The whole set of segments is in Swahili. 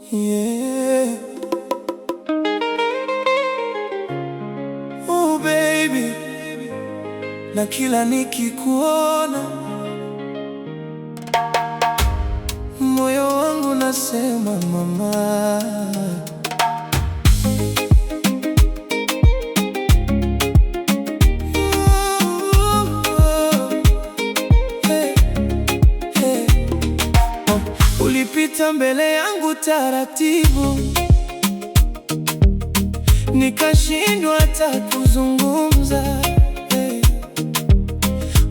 Yeah. Oh baby, na kila nikikuona moyo wangu nasema mama. Ulipita mbele yangu taratibu, nikashindwa hata kuzungumza.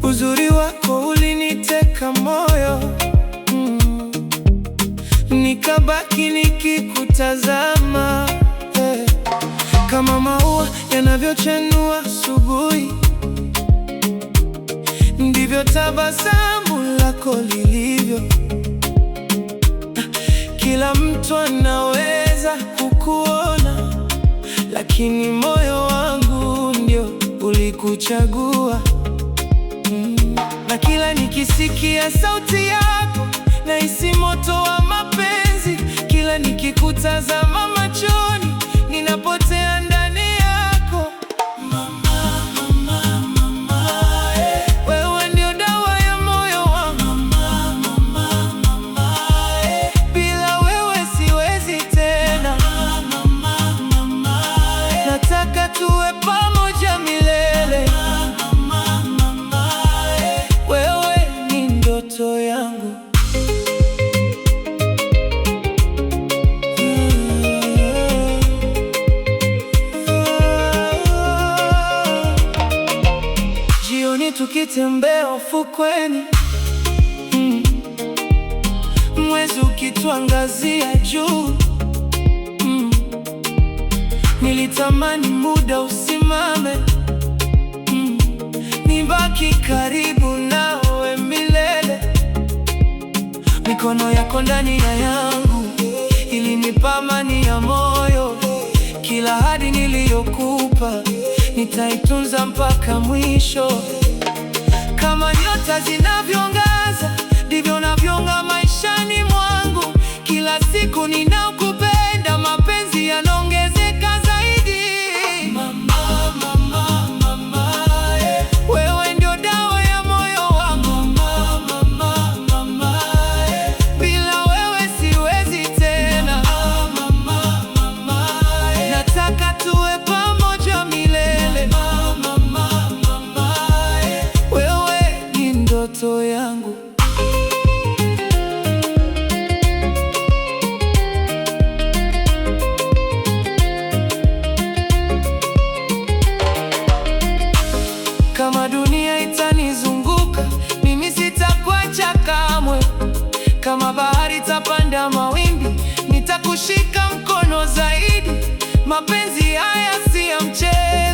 Uzuri wako uliniteka moyo, nikabaki nikikutazama. Kama maua yanavyochanua asubuhi, ndivyo tabasamu lako lilivyo. Kila mtu anaweza kukuona, lakini moyo wangu ndio ulikuchagua. Na kila nikisikia sauti yako nahisi moto wa mapenzi. Kila nikikutazama machoni ninapotea ndani yako. Mama, mama, mama, wewe ndio dawa ya moyo wangu. Mama, mama, mama, bila wewe siwezi tena. Mama, mama, mama, nataka tuwe pamoja milele. Mama, mama, wewe ni ndoto yangu. Jioni tukitembea ufukweni, mwezi ukituangazia juu, nilitamani muda usimame, nibaki karibu nawe milele. Mikono yako ndani ya yangu ilinipa amani ya moyo. Kila ahadi niliyokupa nitaitunza mpaka mwisho. Kama nyota zinavyoangaza, ndivyo navyong'aa maishani mwangu. Kila siku ninakupenda, mapenzi yanaongezeka zaidi. Mama, mama, mama, wewe ndio dawa ya moyo wangu. Mama, mama, mama, bila wewe siwezi tena. Mama, mama, nataka tuwe pamoja milele. Mama, mama, mama, wewe ni ndoto yangu. Kama dunia itanizunguka, mimi sitakuacha kamwe. Kama bahari itapanda mawimbi, nitakushika mkono zaidi. Mapenzi haya si ya mchezo.